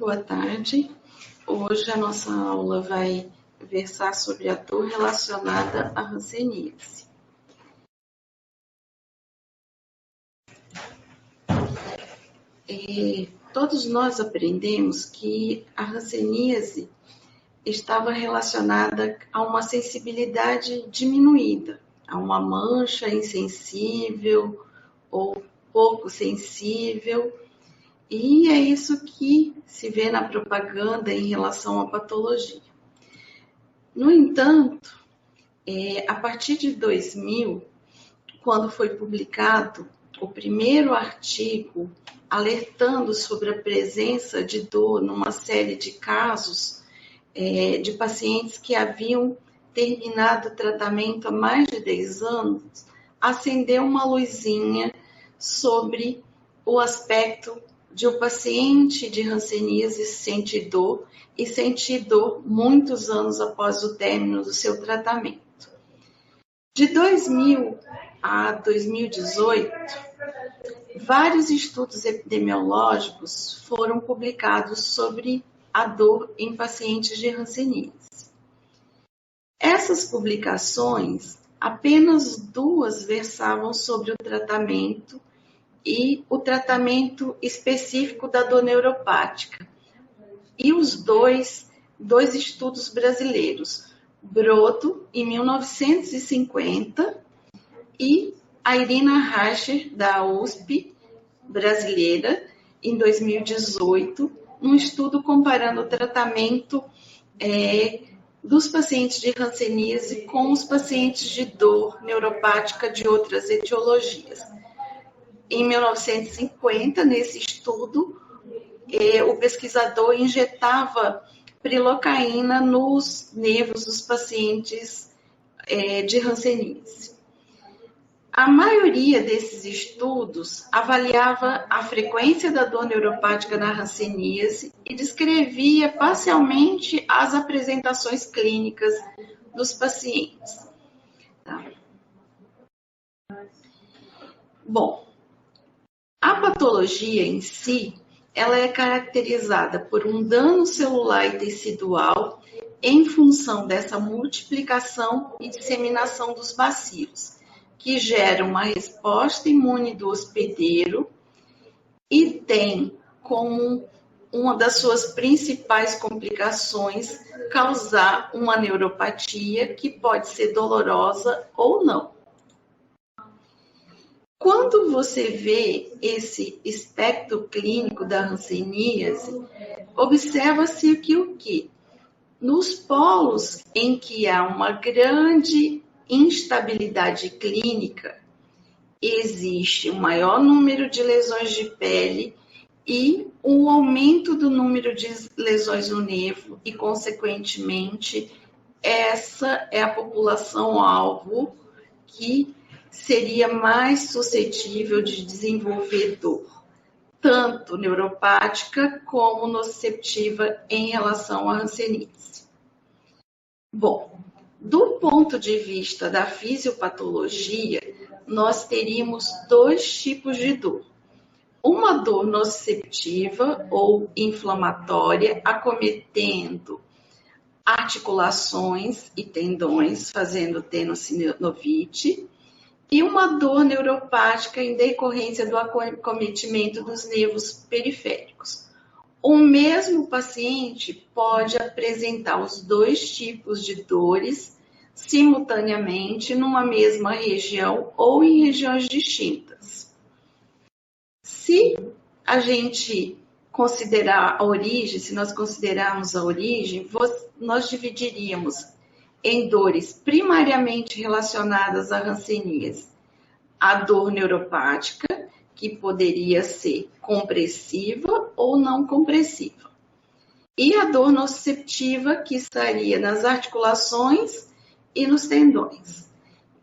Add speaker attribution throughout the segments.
Speaker 1: Boa tarde. Hoje a nossa aula vai versar sobre a dor relacionada à hanseníase. Todos nós aprendemos que a hanseníase estava relacionada a uma sensibilidade diminuída, a uma mancha insensível ou pouco sensível. E é isso que se vê na propaganda em relação à patologia. No entanto, a partir de 2000, quando foi publicado o primeiro artigo alertando sobre a presença de dor numa série de casos de pacientes que haviam terminado o tratamento há mais de 10 anos, acendeu uma luzinha sobre o aspecto de um paciente de hanseníase sentir dor e sentir dor muitos anos após o término do seu tratamento. De 2000 a 2018, vários estudos epidemiológicos foram publicados sobre a dor em pacientes de hanseníase. Essas publicações, apenas 2 versavam sobre o tratamento e o tratamento específico da dor neuropática. E os dois estudos brasileiros, Broto, em 1950, e a Irina Racher, da USP brasileira, em 2018, um estudo comparando o tratamento dos pacientes de hanseníase com os pacientes de dor neuropática de outras etiologias. Em 1950, nesse estudo, o pesquisador injetava prilocaína nos nervos dos pacientes de hanseníase. A maioria desses estudos avaliava a frequência da dor neuropática na hanseníase e descrevia parcialmente as apresentações clínicas dos pacientes. Tá? Bom, a patologia em si, ela é caracterizada por um dano celular e tecidual em função dessa multiplicação e disseminação dos bacilos, que geram uma resposta imune do hospedeiro e tem como uma das suas principais complicações causar uma neuropatia que pode ser dolorosa ou não. Quando você vê esse espectro clínico da hanseníase, observa-se que o quê? Nos polos em que há uma grande instabilidade clínica, existe um maior número de lesões de pele e um aumento do número de lesões no nervo e, consequentemente, essa é a população-alvo que seria mais suscetível de desenvolver dor, tanto neuropática como nociceptiva em relação à hanseníase. Bom, do ponto de vista da fisiopatologia, nós teríamos 2 tipos de dor. Uma dor nociceptiva ou inflamatória, acometendo articulações e tendões, fazendo tenossinovite, e uma dor neuropática em decorrência do acometimento dos nervos periféricos. O mesmo paciente pode apresentar os 2 tipos de dores simultaneamente numa mesma região ou em regiões distintas. Se a gente considerar a origem, se nós considerarmos a origem, nós dividiríamos em dores primariamente relacionadas à hanseníase, a dor neuropática, que poderia ser compressiva ou não compressiva, e a dor nociceptiva, que estaria nas articulações e nos tendões.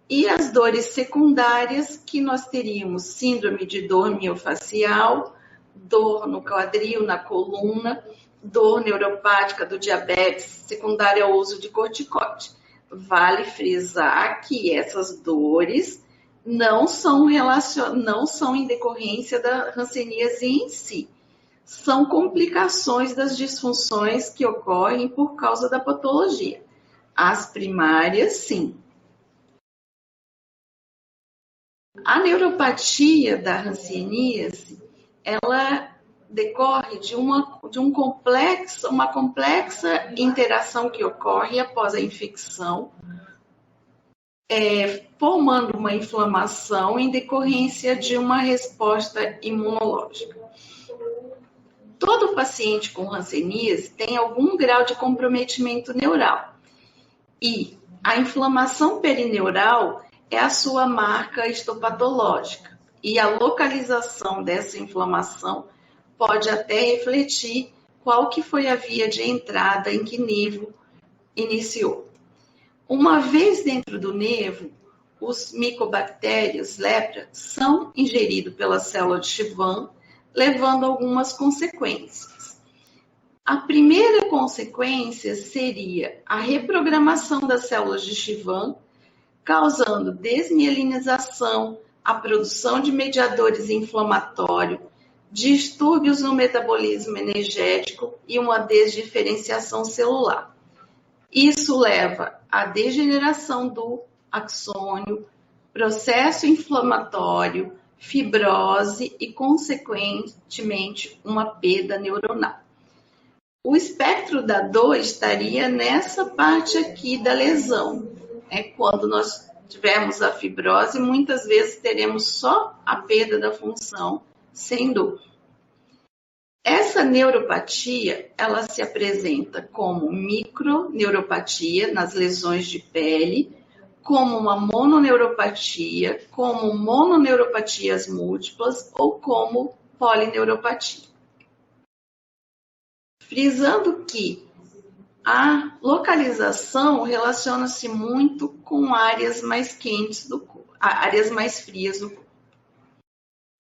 Speaker 1: E as dores secundárias, que nós teríamos síndrome de dor miofascial, dor no quadril, na coluna, dor neuropática do diabetes, secundária ao uso de corticoide. Vale frisar que essas dores não são em decorrência da hanseníase em si, são complicações das disfunções que ocorrem por causa da patologia. As primárias, sim. A neuropatia da hanseníase, ela decorre de uma complexa interação que ocorre após a infecção, formando uma inflamação em decorrência de uma resposta imunológica. Todo paciente com hanseníase tem algum grau de comprometimento neural e a inflamação perineural é a sua marca histopatológica e a localização dessa inflamação pode até refletir qual que foi a via de entrada em que nervo iniciou. Uma vez dentro do nervo, os micobactérios lepra são ingeridos pela célula de Schwann, levando a algumas consequências. A primeira consequência seria a reprogramação das células de Schwann, causando desmielinização, a produção de mediadores inflamatórios, distúrbios no metabolismo energético e uma desdiferenciação celular. Isso leva à degeneração do axônio, processo inflamatório, fibrose e, consequentemente, uma perda neuronal. O espectro da dor estaria nessa parte aqui da lesão. Quando nós tivermos a fibrose, muitas vezes teremos só a perda da função, sem dor. Essa neuropatia, ela se apresenta como microneuropatia nas lesões de pele, como uma mononeuropatia, como mononeuropatias múltiplas ou como polineuropatia. Frisando que a localização relaciona-se muito com áreas mais quentes do corpo, áreas mais frias do corpo.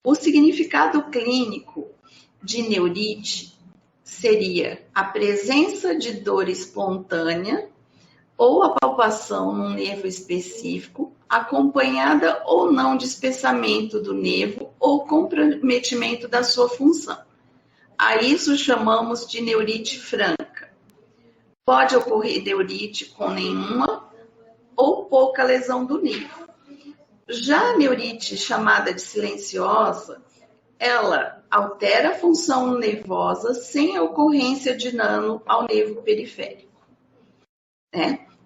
Speaker 1: O significado clínico de neurite seria a presença de dor espontânea ou a palpação num nervo específico, acompanhada ou não de espessamento do nervo ou comprometimento da sua função. A isso chamamos de neurite franca. Pode ocorrer neurite com nenhuma ou pouca lesão do nervo. Já a neurite chamada de silenciosa, ela altera a função nervosa sem a ocorrência de dano ao nervo periférico.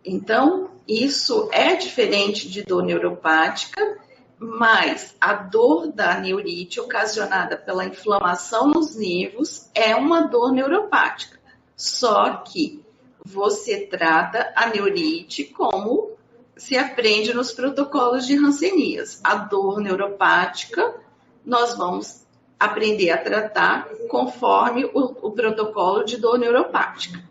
Speaker 1: Então, isso é diferente de dor neuropática, mas a dor da neurite ocasionada pela inflamação nos nervos é uma dor neuropática. Só que você trata a neurite como se aprende nos protocolos de hanseníase. A dor neuropática nós vamos aprender a tratar conforme o protocolo de dor neuropática.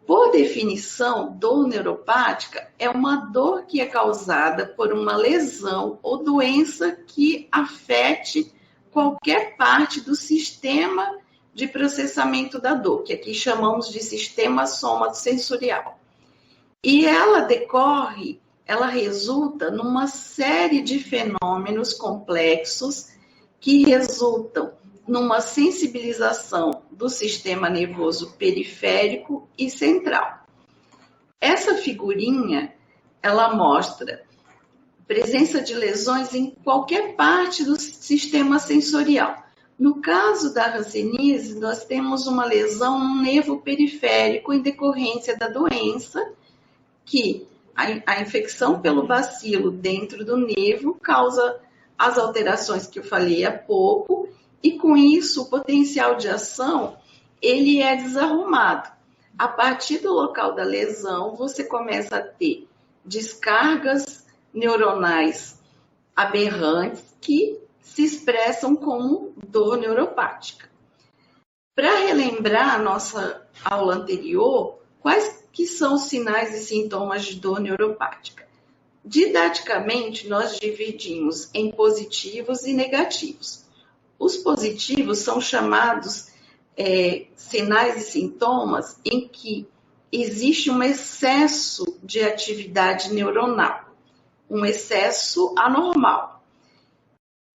Speaker 1: Por definição, dor neuropática é uma dor que é causada por uma lesão ou doença que afete qualquer parte do sistema de processamento da dor, que aqui chamamos de sistema somatosensorial. E ela resulta numa série de fenômenos complexos que resultam numa sensibilização do sistema nervoso periférico e central. Essa figurinha, ela mostra presença de lesões em qualquer parte do sistema sensorial. No caso da hanseníase, nós temos uma lesão no nervo periférico em decorrência da doença, que a infecção pelo bacilo dentro do nervo causa as alterações que eu falei há pouco, e com isso o potencial de ação ele é desarrumado. A partir do local da lesão, você começa a ter descargas neuronais aberrantes que se expressam como dor neuropática. Para relembrar a nossa aula anterior, quais que são os sinais e sintomas de dor neuropática? Didaticamente, nós dividimos em positivos e negativos. Os positivos são chamados sinais e sintomas em que existe um excesso de atividade neuronal, um excesso anormal.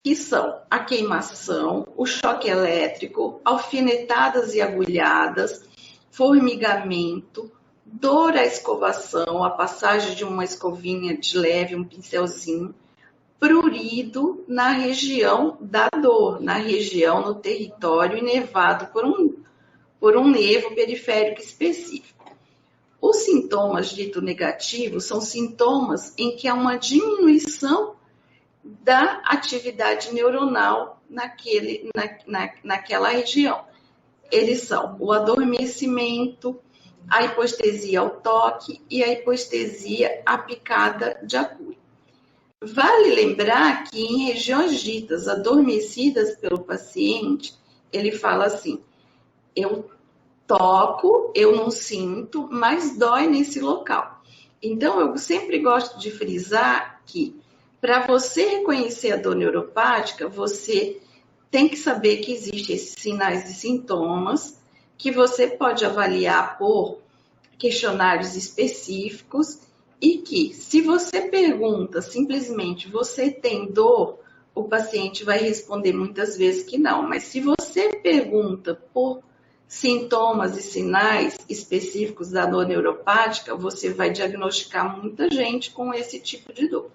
Speaker 1: que são a queimação, o choque elétrico, alfinetadas e agulhadas, formigamento, dor à escovação, a passagem de uma escovinha de leve, um pincelzinho, prurido na região da dor, na região, no território inervado por um nervo periférico específico. Os sintomas dito negativos são sintomas em que há uma diminuição da atividade neuronal naquela região. Eles são o adormecimento, a hipoestesia ao toque e a hipoestesia à picada de agulha. Vale lembrar que em regiões ditas adormecidas pelo paciente, ele fala assim, eu toco, eu não sinto, mas dói nesse local. Então, eu sempre gosto de frisar que para você reconhecer a dor neuropática, você tem que saber que existem esses sinais e sintomas que você pode avaliar por questionários específicos e que, se você pergunta simplesmente, você tem dor? O paciente vai responder muitas vezes que não. Mas se você pergunta por sintomas e sinais específicos da dor neuropática, você vai diagnosticar muita gente com esse tipo de dor.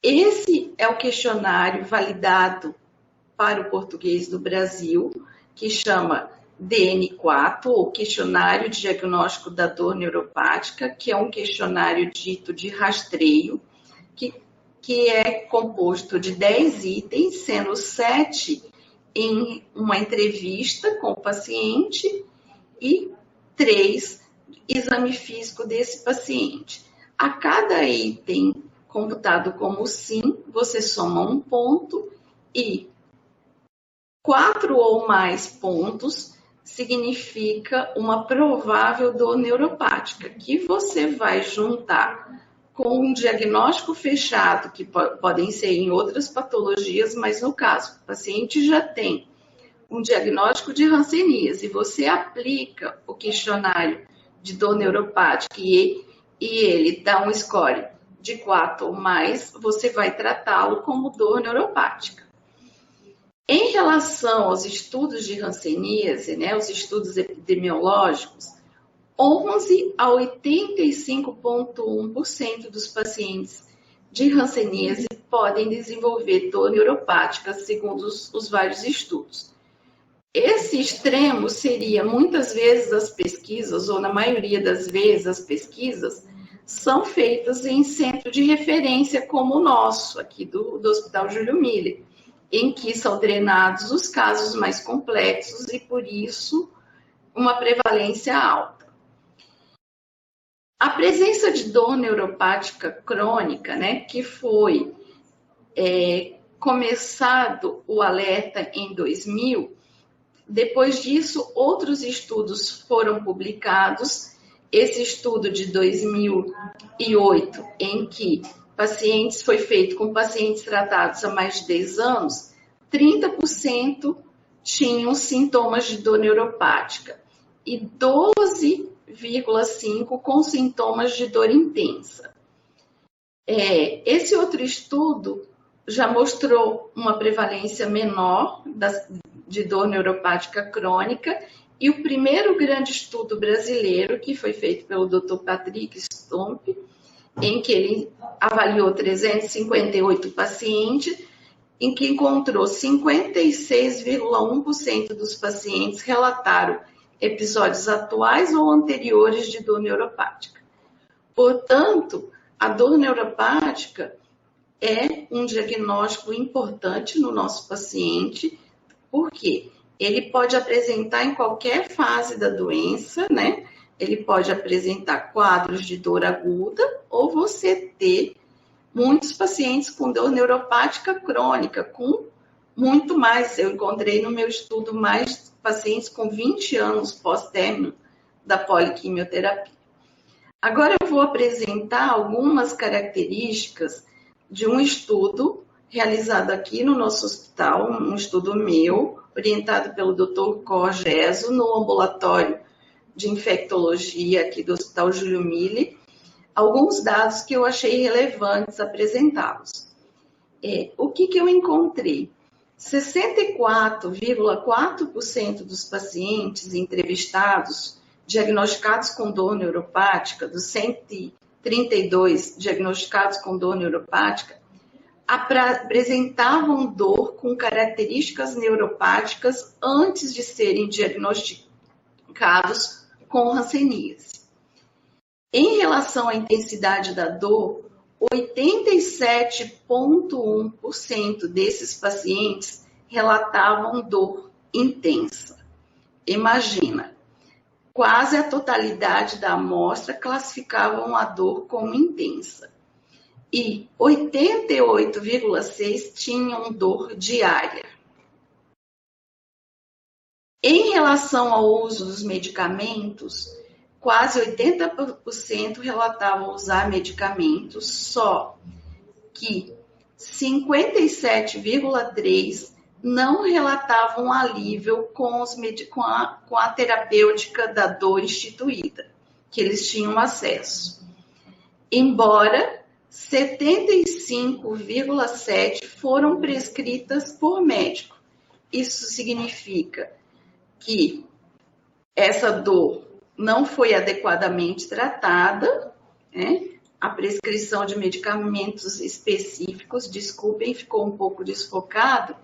Speaker 1: Esse é o questionário validado para o português do Brasil, que chama DN4, ou Questionário de Diagnóstico da Dor Neuropática, que é um questionário dito de rastreio, que é composto de 10 itens, sendo 7 em uma entrevista com o paciente e 3 exame físico desse paciente. A cada item computado como sim, você soma um ponto e 4 ou mais pontos significa uma provável dor neuropática, que você vai juntar com um diagnóstico fechado, que podem ser em outras patologias, mas no caso, o paciente já tem um diagnóstico de hanseníase e você aplica o questionário de dor neuropática e ele dá um score de 4 ou mais, você vai tratá-lo como dor neuropática. Em relação aos estudos de hanseníase, né, os estudos epidemiológicos, 11 a 85,1% dos pacientes de hanseníase podem desenvolver dor neuropática, segundo os vários estudos. Esse extremo seria, muitas vezes, as pesquisas, ou na maioria das vezes, as pesquisas, são feitas em centro de referência como o nosso, aqui do Hospital Júlio Miller, em que são drenados os casos mais complexos e, por isso, uma prevalência alta. A presença de dor neuropática crônica, né, que foi começado o alerta em 2000, depois disso, outros estudos foram publicados. Esse estudo de 2008, em que foi feito com pacientes tratados há mais de 10 anos, 30% tinham sintomas de dor neuropática e 12,5% com sintomas de dor intensa. Esse outro estudo já mostrou uma prevalência menor de dor neuropática crônica, e o primeiro grande estudo brasileiro, que foi feito pelo Dr. Patrick Stomp, em que ele avaliou 358 pacientes, em que encontrou 56,1% dos pacientes relataram episódios atuais ou anteriores de dor neuropática. Portanto, a dor neuropática é um diagnóstico importante no nosso paciente, porque ele pode apresentar em qualquer fase da doença, né? Ele pode apresentar quadros de dor aguda ou você ter muitos pacientes com dor neuropática crônica, com muito mais. Eu encontrei no meu estudo mais pacientes com 20 anos pós-término da poliquimioterapia. Agora eu vou apresentar algumas características de um estudo realizado aqui no nosso hospital, um estudo meu, orientado pelo Dr. Corgeso, no ambulatório de infectologia aqui do Hospital Júlio Miller, alguns dados que eu achei relevantes apresentá-los. O que eu encontrei? 64,4% dos pacientes entrevistados, diagnosticados com dor neuropática, dos 132 diagnosticados com dor neuropática, apresentavam dor com características neuropáticas antes de serem diagnosticados com hanseníase. Em relação à intensidade da dor, 87,1% desses pacientes relatavam dor intensa. Imagina, quase a totalidade da amostra classificavam a dor como intensa. E 88,6% tinham dor diária. Em relação ao uso dos medicamentos, quase 80% relatavam usar medicamentos, só que 57,3% não relatavam alívio com a terapêutica da dor instituída, que eles tinham acesso. Embora 75,7% foram prescritas por médico. Isso significa que essa dor não foi adequadamente tratada, né? A prescrição de medicamentos específicos, desculpem, ficou um pouco desfocado.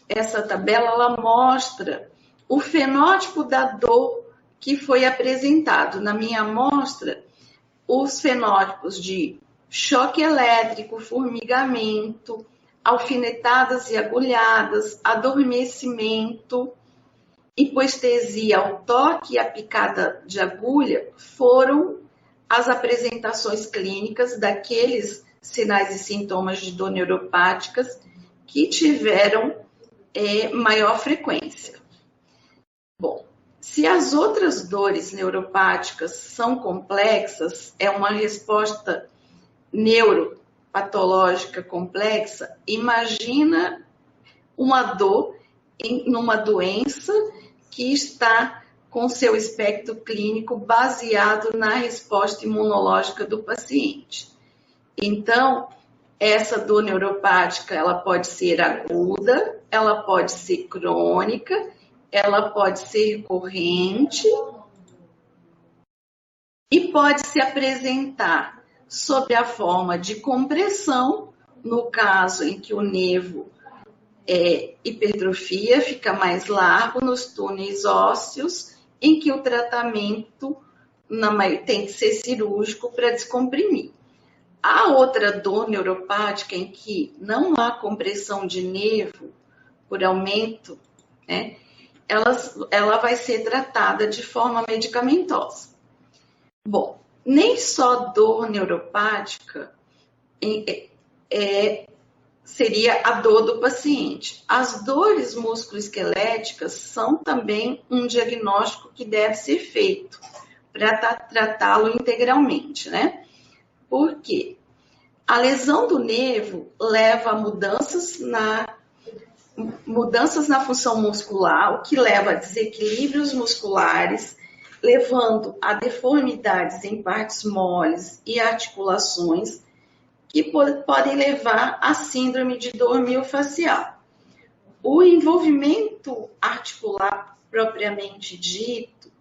Speaker 1: Essa tabela, ela mostra o fenótipo da dor que foi apresentado. Na minha amostra, os fenótipos de choque elétrico, formigamento, alfinetadas e agulhadas, adormecimento, hipoestesia ao toque e a picada de agulha foram as apresentações clínicas daqueles sinais e sintomas de dor neuropáticas que tiveram maior frequência. Bom, se as outras dores neuropáticas são complexas, é uma resposta neuropatológica complexa, imagina uma dor numa doença que está com seu espectro clínico baseado na resposta imunológica do paciente. Então, essa dor neuropática, ela pode ser aguda, ela pode ser crônica, ela pode ser recorrente e pode se apresentar sob a forma de compressão, no caso em que o nervo hipertrofia, fica mais largo nos túneis ósseos, em que o tratamento tem que ser cirúrgico para descomprimir. A outra dor neuropática em que não há compressão de nervo por aumento, né, ela vai ser tratada de forma medicamentosa. Bom, nem só dor neuropática seria a dor do paciente. As dores musculoesqueléticas são também um diagnóstico que deve ser feito para tratá-lo integralmente, né? Por quê? A lesão do nervo leva a mudanças na função muscular, o que leva a desequilíbrios musculares, levando a deformidades em partes moles e articulações, que podem levar à síndrome de dor miofascial. O envolvimento articular propriamente dito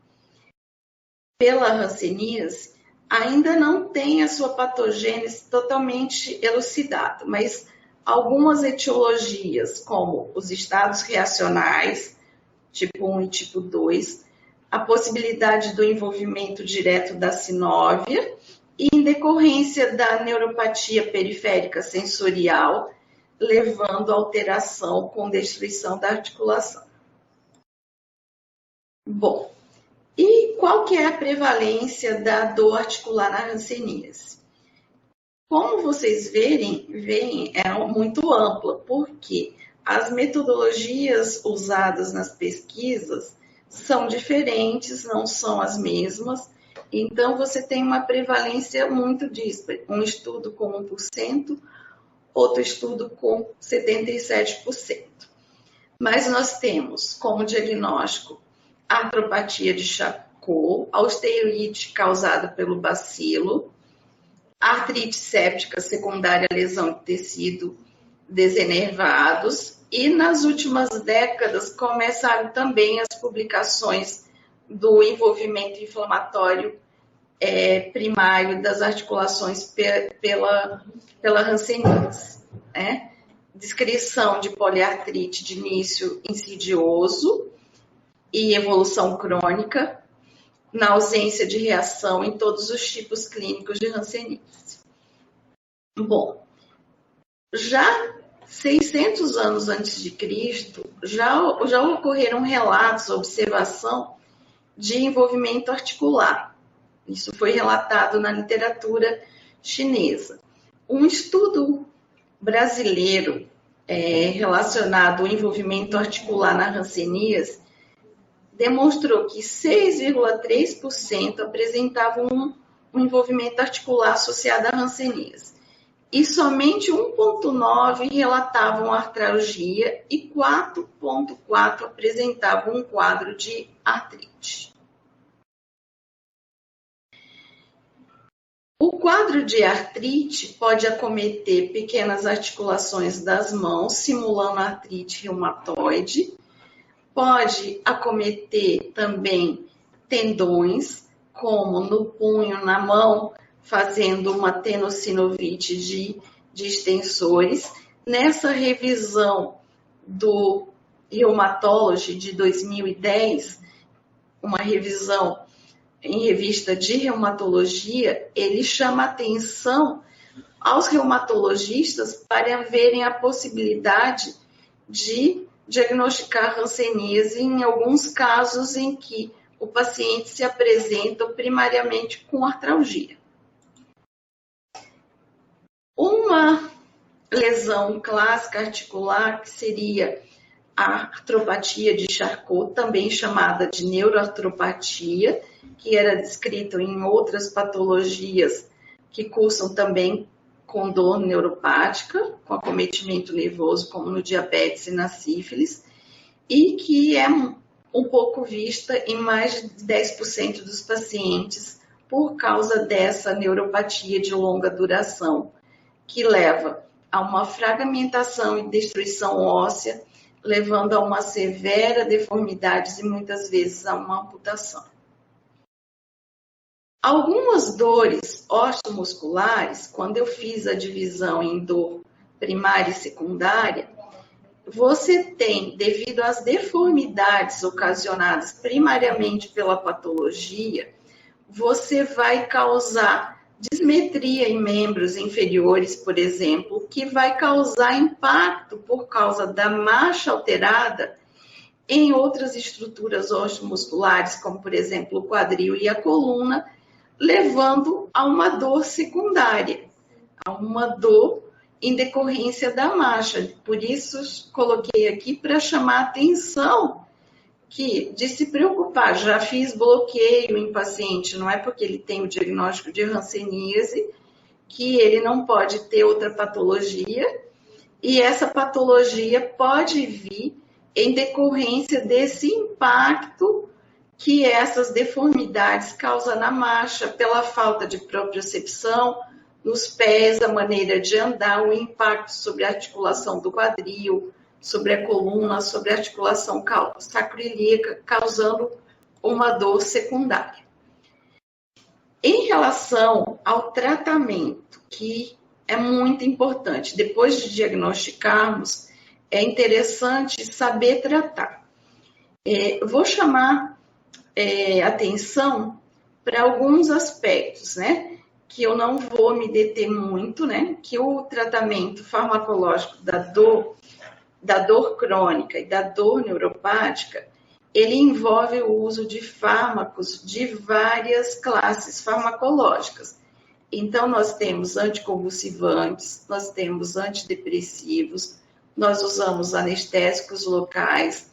Speaker 1: pela hanseníase ainda não tem a sua patogênese totalmente elucidada, mas algumas etiologias, como os estados reacionais, tipo 1 e tipo 2, a possibilidade do envolvimento direto da sinóvia, e em decorrência da neuropatia periférica sensorial, levando a alteração com destruição da articulação. Bom, e qual que é a prevalência da dor articular na hanseníase? Como vocês veem, é muito ampla, porque as metodologias usadas nas pesquisas são diferentes, não são as mesmas. Então, você tem uma prevalência muito díspara. Um estudo com 1%, outro estudo com 77%. Mas nós temos como diagnóstico a artropatia de Charcot, a osteoite causada pelo bacilo, artrite séptica secundária à lesão de tecido desenervados, e nas últimas décadas começaram também as publicações do envolvimento inflamatório primário das articulações pela hanseníase, né? Descrição de poliartrite de início insidioso e evolução crônica, na ausência de reação em todos os tipos clínicos de hanseníase. Bom, já 600 anos antes de Cristo, já ocorreram relatos, observação de envolvimento articular. Isso foi relatado na literatura chinesa. Um estudo brasileiro relacionado ao envolvimento articular na hanseníase demonstrou que 6,3% apresentavam um envolvimento articular associado à hanseníase, e somente 1,9% relatavam artralgia e 4,4% apresentavam um quadro de artrite. O quadro de artrite pode acometer pequenas articulações das mãos, simulando artrite reumatoide, pode acometer também tendões, como no punho, na mão, fazendo uma tenossinovite de extensores. Nessa revisão do Rheumatology de 2010, uma revisão em revista de reumatologia, ele chama atenção aos reumatologistas para verem a possibilidade de diagnosticar hanseníase em alguns casos em que o paciente se apresenta primariamente com artralgia. Uma lesão clássica articular, que seria a artropatia de Charcot, também chamada de neuroartropatia, que era descrita em outras patologias que cursam também com dor neuropática, com acometimento nervoso, como no diabetes e na sífilis, e que é um pouco vista em mais de 10% dos pacientes por causa dessa neuropatia de longa duração, que leva a uma fragmentação e destruição óssea, levando a uma severa deformidade e muitas vezes a uma amputação. Algumas dores osteomusculares, quando eu fiz a divisão em dor primária e secundária, você tem, devido às deformidades ocasionadas primariamente pela patologia, você vai causar dismetria em membros inferiores, por exemplo, que vai causar impacto por causa da marcha alterada em outras estruturas osteomusculares, como, por exemplo, o quadril e a coluna, levando a uma dor secundária, a uma dor em decorrência da marcha. Por isso, coloquei aqui para chamar a atenção de se preocupar. Já fiz bloqueio em paciente, não é porque ele tem o diagnóstico de hanseníase que ele não pode ter outra patologia, e essa patologia pode vir em decorrência desse impacto que essas deformidades causam na marcha, pela falta de propriocepção nos pés, a maneira de andar, o impacto sobre a articulação do quadril, sobre a coluna, sobre a articulação sacroiliaca, causando uma dor secundária. Em relação ao tratamento, que é muito importante, depois de diagnosticarmos, é interessante saber tratar. Vou chamar atenção para alguns aspectos, né? Que eu não vou me deter muito, né? Que o tratamento farmacológico da dor crônica e da dor neuropática, ele envolve o uso de fármacos de várias classes farmacológicas. Então, nós temos anticonvulsivantes, nós temos antidepressivos, nós usamos anestésicos locais,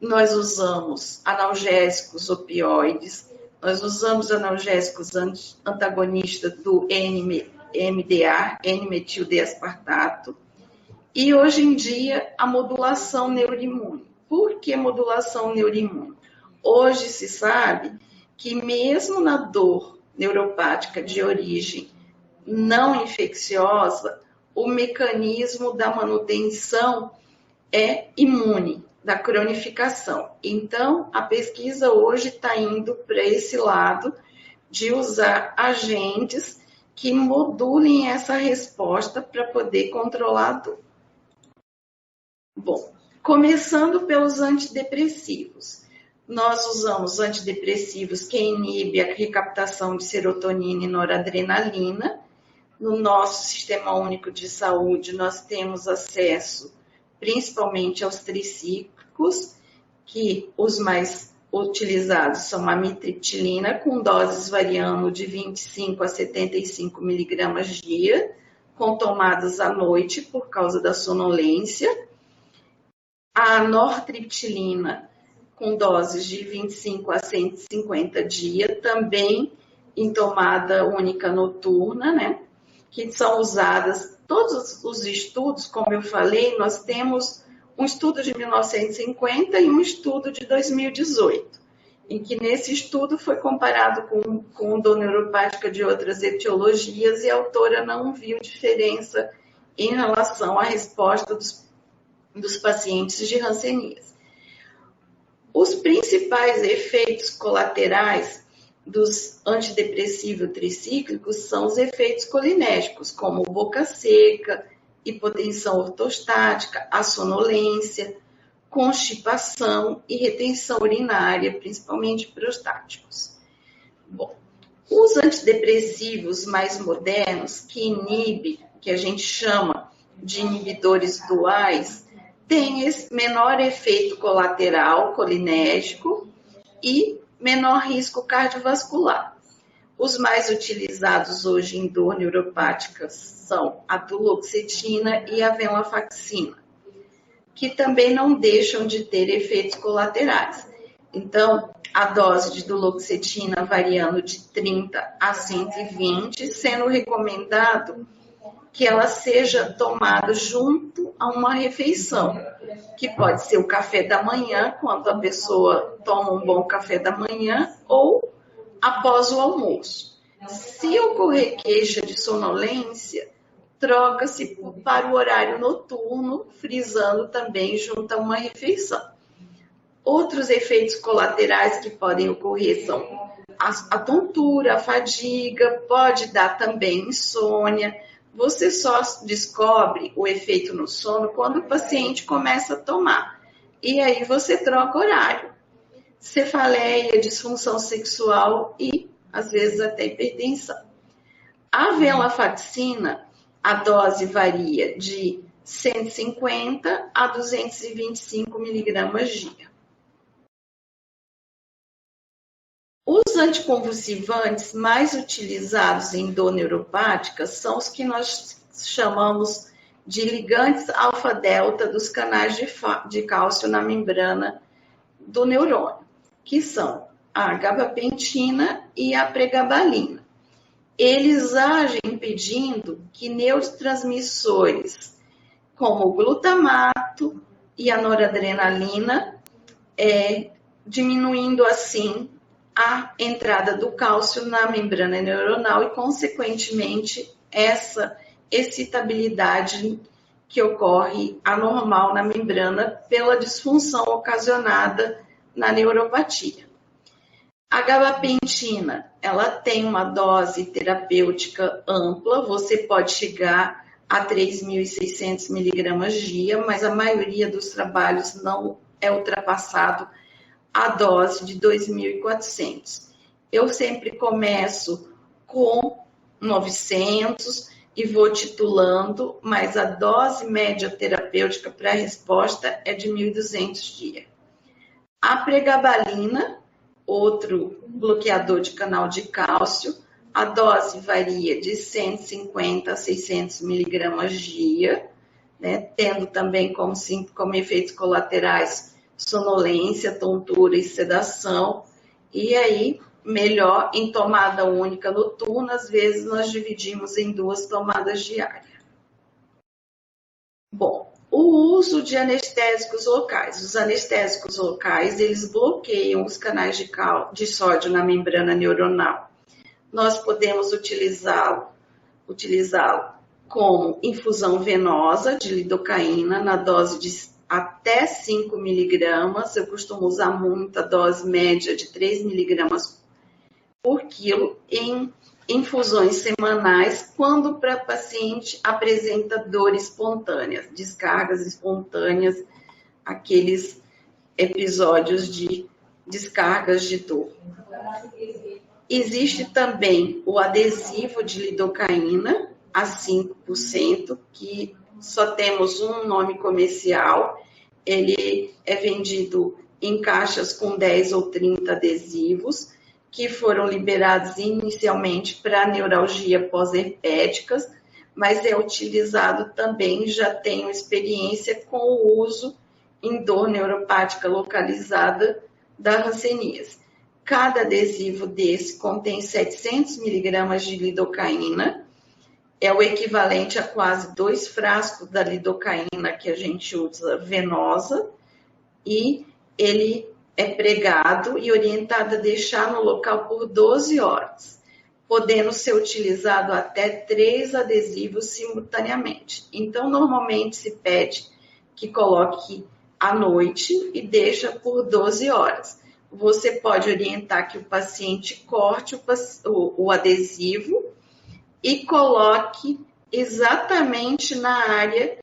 Speaker 1: nós usamos analgésicos opioides, nós usamos analgésicos antagonistas do NMDA, N-metil-D-aspartato, e hoje em dia a modulação neuroimune. Por que modulação neuroimune? Hoje se sabe que mesmo na dor neuropática de origem não infecciosa, o mecanismo da manutenção é imune, da cronificação. Então, a pesquisa hoje está indo para esse lado de usar agentes que modulem essa resposta para poder controlar a dor. Bom, começando pelos antidepressivos. Nós usamos antidepressivos que inibem a recaptação de serotonina e noradrenalina. No nosso Sistema Único de Saúde, nós temos acesso principalmente aos tricíclicos, que os mais utilizados são a amitriptilina, com doses variando de 25 a 75 miligramas dia, com tomadas à noite por causa da sonolência. A nortriptilina, com doses de 25 a 150 dia, também em tomada única noturna, né? Que são usadas, todos os estudos, como eu falei, nós temos um estudo de 1950 e um estudo de 2018, em que nesse estudo foi comparado com dor neuropática de outras etiologias e a autora não viu diferença em relação à resposta dos pacientes de hanseníase. Os principais efeitos colaterais dos antidepressivos tricíclicos são os efeitos colinérgicos, como boca seca, hipotensão ortostática, a sonolência, constipação e retenção urinária, principalmente prostáticos. Bom, os antidepressivos mais modernos, que a gente chama de inibidores duais, têm esse menor efeito colateral colinérgico e menor risco cardiovascular. Os mais utilizados hoje em dor neuropática são a duloxetina e a venlafaxina, que também não deixam de ter efeitos colaterais. Então, a dose de duloxetina variando de 30 a 120, sendo recomendado que ela seja tomada junto a uma refeição, que pode ser o café da manhã, quando a pessoa toma um bom café da manhã, ou após o almoço. Se ocorrer queixa de sonolência, troca-se para o horário noturno, frisando também junto a uma refeição. Outros efeitos colaterais que podem ocorrer são a tontura, a fadiga, pode dar também insônia. Você só descobre o efeito no sono quando o paciente começa a tomar. E aí você troca horário. Cefaleia, disfunção sexual e, às vezes, até hipertensão. A venlafaxina, a dose varia de 150 a 225 miligramas dia. Os anticonvulsivantes mais utilizados em dor neuropática são os que nós chamamos de ligantes alfa-delta dos canais de cálcio na membrana do neurônio, que são a gabapentina e a pregabalina. Eles agem impedindo que neurotransmissores como o glutamato e a noradrenalina, diminuindo assim a entrada do cálcio na membrana neuronal e, consequentemente, essa excitabilidade que ocorre anormal na membrana pela disfunção ocasionada na neuropatia. A gabapentina, ela tem uma dose terapêutica ampla, você pode chegar a 3.600 miligramas dia, mas a maioria dos trabalhos não é ultrapassado a dose de 2.400. Eu sempre começo com 900 e vou titulando, mas a dose média terapêutica para a resposta é de 1.200 dia. A pregabalina, outro bloqueador de canal de cálcio, a dose varia de 150 a 600 miligramas dia, né, tendo também como efeitos colaterais sonolência, tontura e sedação, e aí melhor em tomada única noturna, às vezes nós dividimos em 2 tomadas diárias. Bom, o uso de anestésicos locais. Os anestésicos locais, eles bloqueiam os canais de sódio na membrana neuronal. Nós podemos utilizá-lo utilizá-lo como infusão venosa de lidocaína na dose de até 5 miligramas. Eu costumo usar muito a dose média de 3 miligramas por quilo em infusões semanais, quando o paciente apresenta dor espontânea, descargas espontâneas, aqueles episódios de descargas de dor. Existe também o adesivo de lidocaína a 5%, que só temos um nome comercial. Ele é vendido em caixas com 10 ou 30 adesivos, que foram liberados inicialmente para neuralgia pós-herpéticas, mas é utilizado também, já tenho experiência com o uso em dor neuropática localizada da hanseníase. Cada adesivo desse contém 700 miligramas de lidocaína, é o equivalente a quase 2 frascos da lidocaína que a gente usa venosa, e ele é pregado e orientado a deixar no local por 12 horas, podendo ser utilizado até 3 adesivos simultaneamente. Então, normalmente se pede que coloque à noite e deixa por 12 horas. Você pode orientar que o paciente corte o adesivo e coloque exatamente na área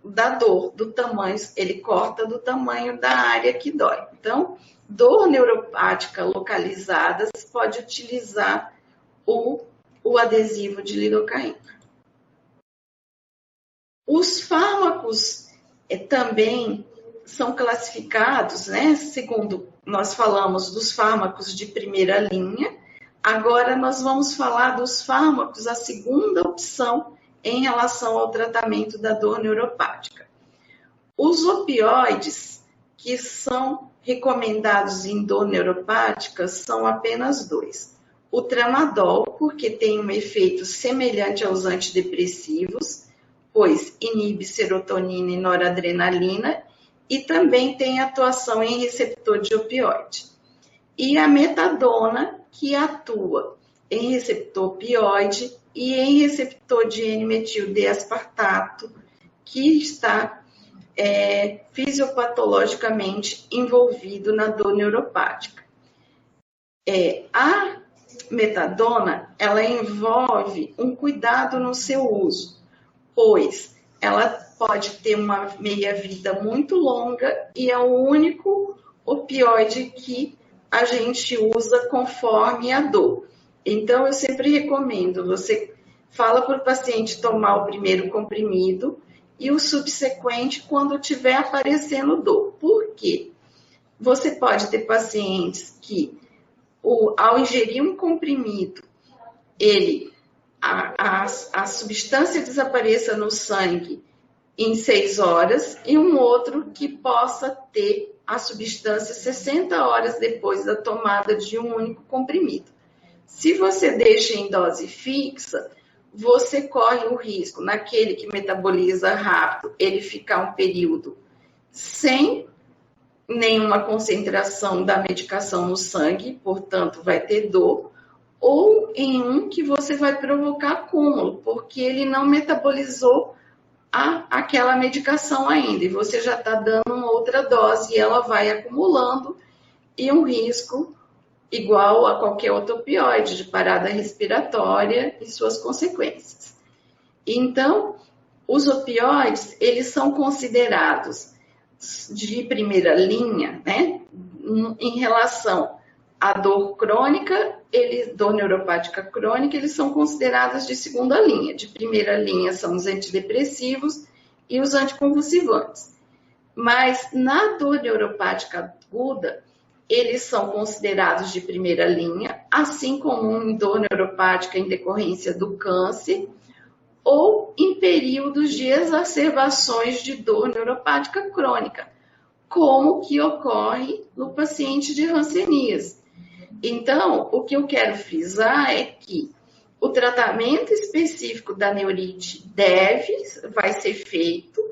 Speaker 1: da dor, do tamanho, ele corta do tamanho da área que dói. Então, dor neuropática localizada, você pode utilizar o adesivo de lidocaína. Os fármacos também são classificados, né? Segundo nós falamos dos fármacos de primeira linha, agora nós vamos falar dos fármacos, a segunda opção em relação ao tratamento da dor neuropática. Os opioides que são recomendados em dor neuropática são apenas 2. O tramadol, porque tem um efeito semelhante aos antidepressivos, pois inibe serotonina e noradrenalina, e também tem atuação em receptor de opioide. E a metadona, que atua em receptor opioide e em receptor de N-metil-D-aspartato, que está fisiopatologicamente envolvido na dor neuropática. A metadona, ela envolve um cuidado no seu uso, pois ela pode ter uma meia-vida muito longa e é o único opioide que a gente usa conforme a dor. Então, eu sempre recomendo, você fala para o paciente tomar o primeiro comprimido e o subsequente quando tiver aparecendo dor. Por quê? Você pode ter pacientes que, ao ingerir um comprimido, a substância desapareça no sangue em 6 horas, e um outro que possa ter a substância 60 horas depois da tomada de um único comprimido. Se você deixa em dose fixa, você corre o risco, naquele que metaboliza rápido, ele ficar um período sem nenhuma concentração da medicação no sangue, portanto vai ter dor, ou em um que você vai provocar acúmulo, porque ele não metabolizou aquela medicação ainda, e você já está dando uma outra dose e ela vai acumulando, e um risco igual a qualquer outro opioide, de parada respiratória e suas consequências. Então, os opioides, eles são considerados de primeira linha, né, em relação à dor crônica, dor neuropática crônica, eles são considerados de segunda linha. De primeira linha são os antidepressivos e os anticonvulsivantes. Mas na dor neuropática aguda, eles são considerados de primeira linha, assim como em dor neuropática em decorrência do câncer, ou em períodos de exacerbações de dor neuropática crônica, como que ocorre no paciente de hanseníase. Então, o que eu quero frisar é que o tratamento específico da neurite vai ser feito,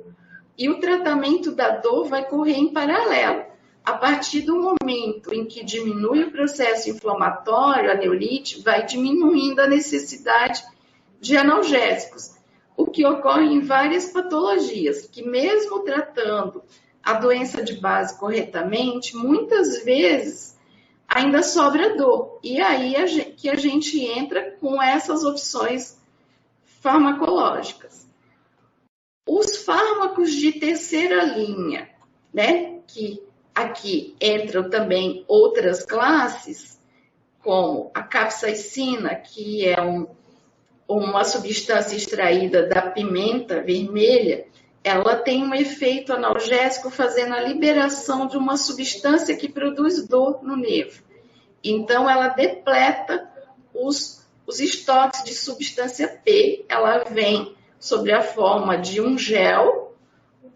Speaker 1: e o tratamento da dor vai correr em paralelo. A partir do momento em que diminui o processo inflamatório, a neurite vai diminuindo a necessidade de analgésicos, o que ocorre em várias patologias, que mesmo tratando a doença de base corretamente, muitas vezes ainda sobra dor. E aí que a gente entra com essas opções farmacológicas. Os fármacos de terceira linha, né, que aqui entram também outras classes, como a capsaicina, que é uma substância extraída da pimenta vermelha, ela tem um efeito analgésico fazendo a liberação de uma substância que produz dor no nervo. Então, ela depleta os estoques de substância P, ela vem sob a forma de um gel,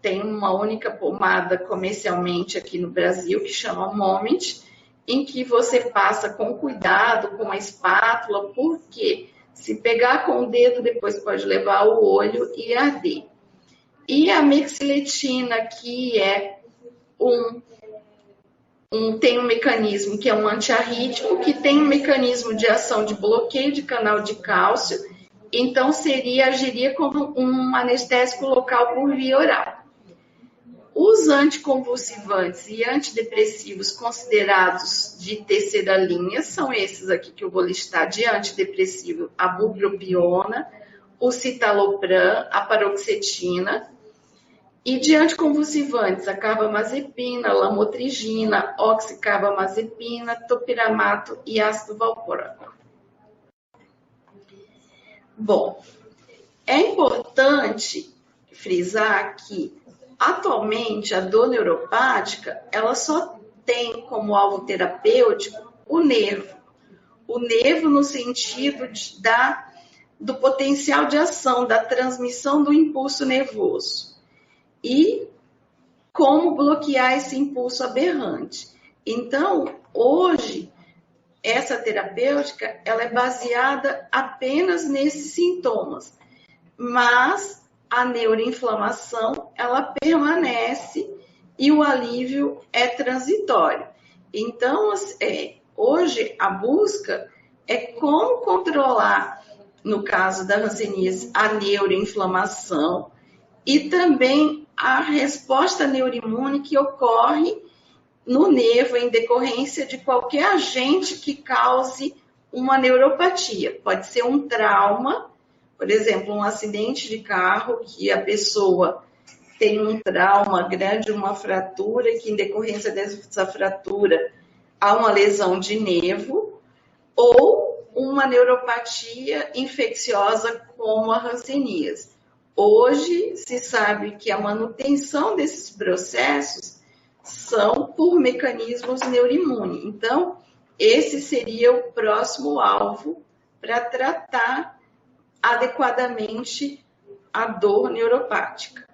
Speaker 1: tem uma única pomada comercialmente aqui no Brasil, que chama Moment, em que você passa com cuidado, com a espátula, porque se pegar com o dedo, depois pode levar ao olho e arder. E a mexiletina, que é tem um mecanismo que é um antiarrítmico, que tem um mecanismo de ação de bloqueio de canal de cálcio, então agiria como um anestésico local por via oral. Os anticonvulsivantes e antidepressivos considerados de terceira linha são esses aqui que eu vou listar de antidepressivo: a bupropiona, o citalopram, a paroxetina. E de anticonvulsivantes, a carbamazepina, lamotrigina, oxicarbamazepina, topiramato e ácido valproico. Bom, é importante frisar que, atualmente, a dor neuropática, ela só tem como alvo terapêutico o nervo. O nervo no sentido do potencial de ação, da transmissão do impulso nervoso. E como bloquear esse impulso aberrante. Então, hoje, essa terapêutica, ela é baseada apenas nesses sintomas, mas a neuroinflamação, ela permanece e o alívio é transitório. Então, hoje, a busca é como controlar, no caso da hanseníase, a neuroinflamação e também a resposta neuroimune que ocorre no nervo em decorrência de qualquer agente que cause uma neuropatia. Pode ser um trauma, por exemplo, um acidente de carro, que a pessoa tem um trauma grande, uma fratura, e que em decorrência dessa fratura há uma lesão de nervo, ou uma neuropatia infecciosa como a hanseníase. Hoje se sabe que a manutenção desses processos são por mecanismos neuroimunes. Então, esse seria o próximo alvo para tratar adequadamente a dor neuropática.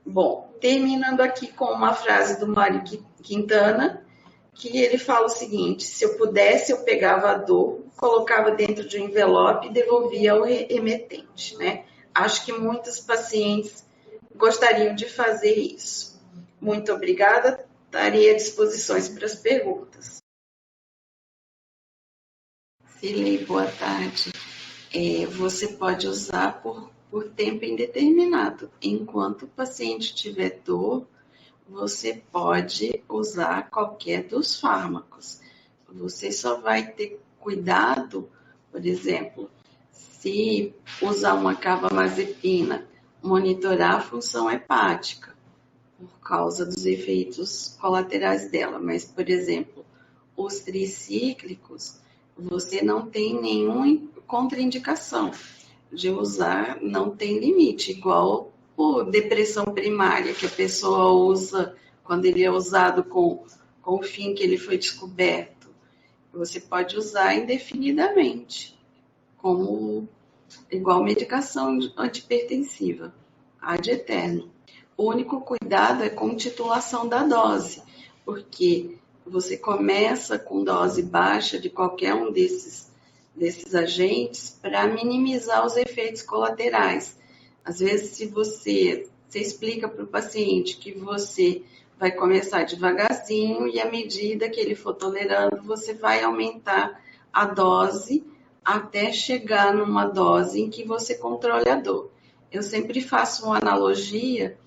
Speaker 1: Bom, terminando aqui com uma frase do Mário Quintana, que ele fala o seguinte: se eu pudesse, eu pegava a dor, colocava dentro de um envelope e devolvia ao remetente, né? Acho que muitos pacientes gostariam de fazer isso. Muito obrigada, estarei à disposição para as perguntas. Silei, boa tarde. Você pode usar por tempo indeterminado. Enquanto o paciente tiver dor, você pode usar qualquer dos fármacos. Você só vai ter cuidado, por exemplo, se usar uma carbamazepina, monitorar a função hepática, por causa dos efeitos colaterais dela. Mas, por exemplo, os tricíclicos, você não tem nenhuma contraindicação de usar, não tem limite, igual por depressão primária, que a pessoa usa quando ele é usado com o fim que ele foi descoberto. Você pode usar indefinidamente, como igual medicação antipertensiva, ad eterno. O único cuidado é com titulação da dose, porque você começa com dose baixa de qualquer um desses agentes para minimizar os efeitos colaterais. Às vezes, se você explica para o paciente que você vai começar devagarzinho e à medida que ele for tolerando, você vai aumentar a dose até chegar numa dose em que você controle a dor. Eu sempre faço uma analogia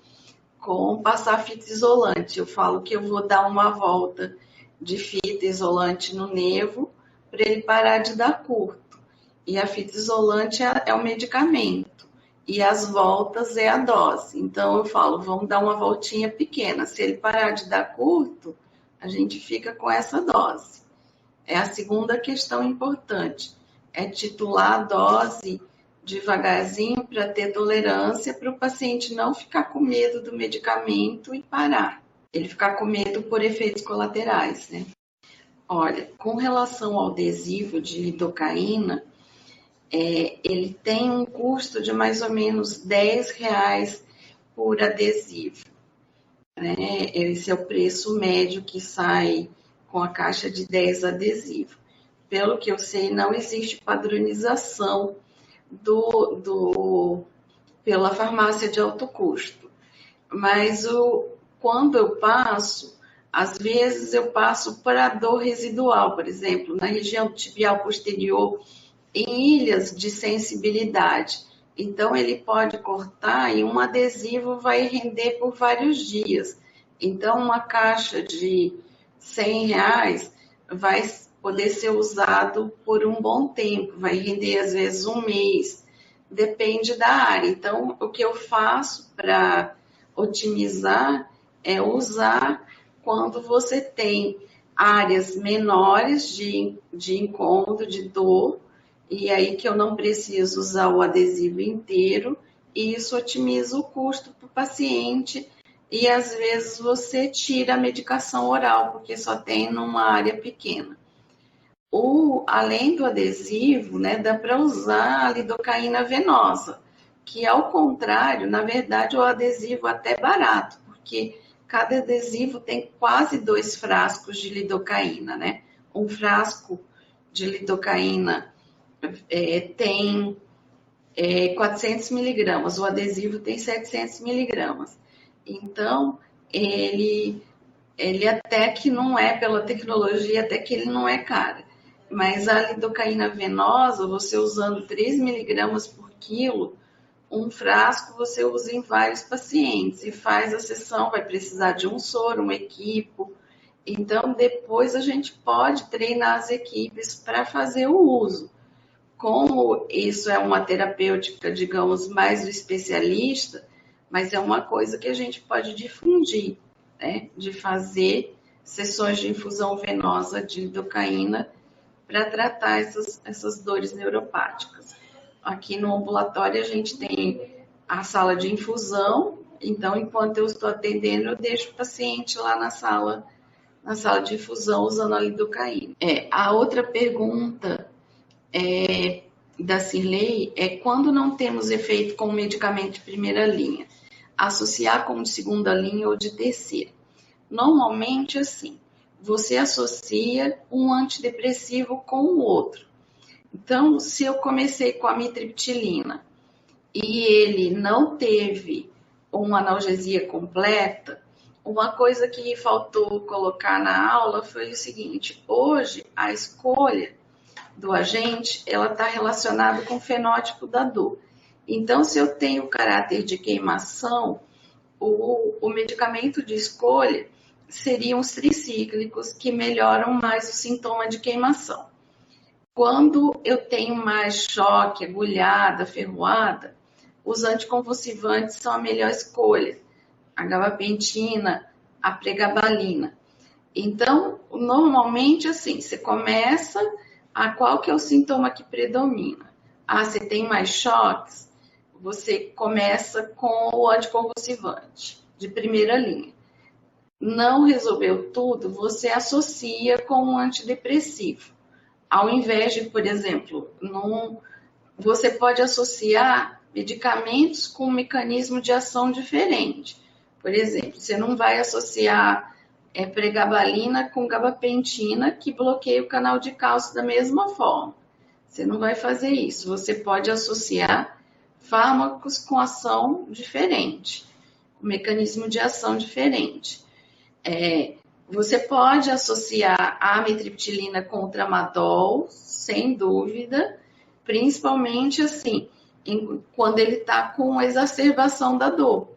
Speaker 1: com passar fita isolante. Eu falo que eu vou dar uma volta de fita isolante no nervo para ele parar de dar curto. E a fita isolante é o medicamento. E as voltas é a dose. Então eu falo, vamos dar uma voltinha pequena. Se ele parar de dar curto, a gente fica com essa dose. É a segunda questão importante. É titular a dose devagarzinho para ter tolerância, para o paciente não ficar com medo do medicamento e parar. Ele ficar com medo por efeitos colaterais, né? Olha, com relação ao adesivo de lidocaína, ele tem um custo de mais ou menos R$10 por adesivo, né? Esse é o preço médio que sai com a caixa de 10 adesivos. Pelo que eu sei, não existe padronização pela farmácia de alto custo. Mas quando eu passo, às vezes eu passo para dor residual, por exemplo, na região tibial posterior, em ilhas de sensibilidade. Então, ele pode cortar e um adesivo vai render por vários dias. Então, uma caixa de R$100 vai poder ser usado por um bom tempo, vai render às vezes um mês, depende da área. Então, o que eu faço para otimizar é usar quando você tem áreas menores de incômodo, de dor, e aí que eu não preciso usar o adesivo inteiro, e isso otimiza o custo para o paciente, e às vezes você tira a medicação oral, porque só tem numa área pequena. Além do adesivo, né, dá para usar a lidocaína venosa, que ao contrário, na verdade, o adesivo até barato, porque cada adesivo tem quase 2 frascos de lidocaína, né? Um frasco de lidocaína tem 400 miligramas, o adesivo tem 700 miligramas. Então, ele até que não é, pela tecnologia, até que ele não é caro. Mas a lidocaína venosa, você usando 3 miligramas por quilo, um frasco você usa em vários pacientes e faz a sessão, vai precisar de um soro, um equipo. Então, depois a gente pode treinar as equipes para fazer o uso. Como isso é uma terapêutica, digamos, mais do especialista, mas é uma coisa que a gente pode difundir, né? De fazer sessões de infusão venosa de lidocaína para tratar essas dores neuropáticas. Aqui no ambulatório a gente tem a sala de infusão, então enquanto eu estou atendendo, eu deixo o paciente lá na sala de infusão usando a lidocaína. A outra pergunta da Cirlei é quando não temos efeito com medicamento de primeira linha, associar com de segunda linha ou de terceira. Normalmente, assim, você associa um antidepressivo com o outro. Então, se eu comecei com a amitriptilina e ele não teve uma analgesia completa, uma coisa que faltou colocar na aula foi o seguinte: hoje a escolha do agente ela está relacionada com o fenótipo da dor. Então, se eu tenho caráter de queimação, o medicamento de escolha seriam os tricíclicos, que melhoram mais o sintoma de queimação. Quando eu tenho mais choque, agulhada, ferroada, os anticonvulsivantes são a melhor escolha. A gabapentina, a pregabalina. Então, normalmente, assim, você começa qual que é o sintoma que predomina? Você tem mais choques? Você começa com o anticonvulsivante de primeira linha. Não resolveu tudo, você associa com um antidepressivo. Ao invés de, por exemplo, você pode associar medicamentos com um mecanismo de ação diferente. Por exemplo, você não vai associar pregabalina com gabapentina, que bloqueia o canal de cálcio da mesma forma. Você não vai fazer isso. Você pode associar fármacos com ação diferente, mecanismo de ação diferente. Você pode associar a amitriptilina com tramadol, sem dúvida, principalmente assim, quando ele está com exacerbação da dor,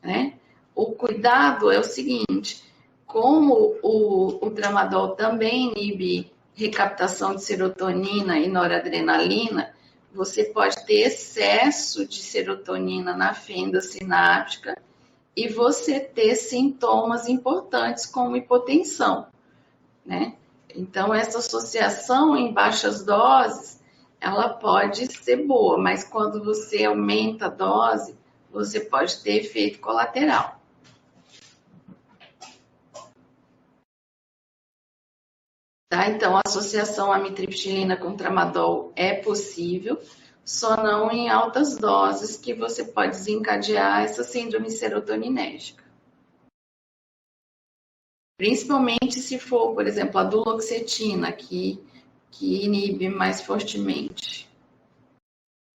Speaker 1: né? O cuidado é o seguinte, como o tramadol também inibe recaptação de serotonina e noradrenalina, você pode ter excesso de serotonina na fenda sináptica e você ter sintomas importantes como hipotensão, né? Então, essa associação em baixas doses, ela pode ser boa, mas quando você aumenta a dose, você pode ter efeito colateral. Tá? Então, a associação amitriptilina com tramadol é possível, só não em altas doses, que você pode desencadear essa síndrome serotoninérgica. Principalmente se for, por exemplo, a duloxetina, que inibe mais fortemente.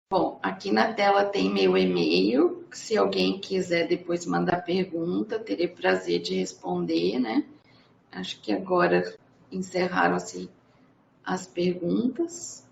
Speaker 1: Bom, aqui na tela tem meu e-mail, se alguém quiser depois mandar pergunta, terei prazer de responder, né? Acho que agora encerraram-se as perguntas.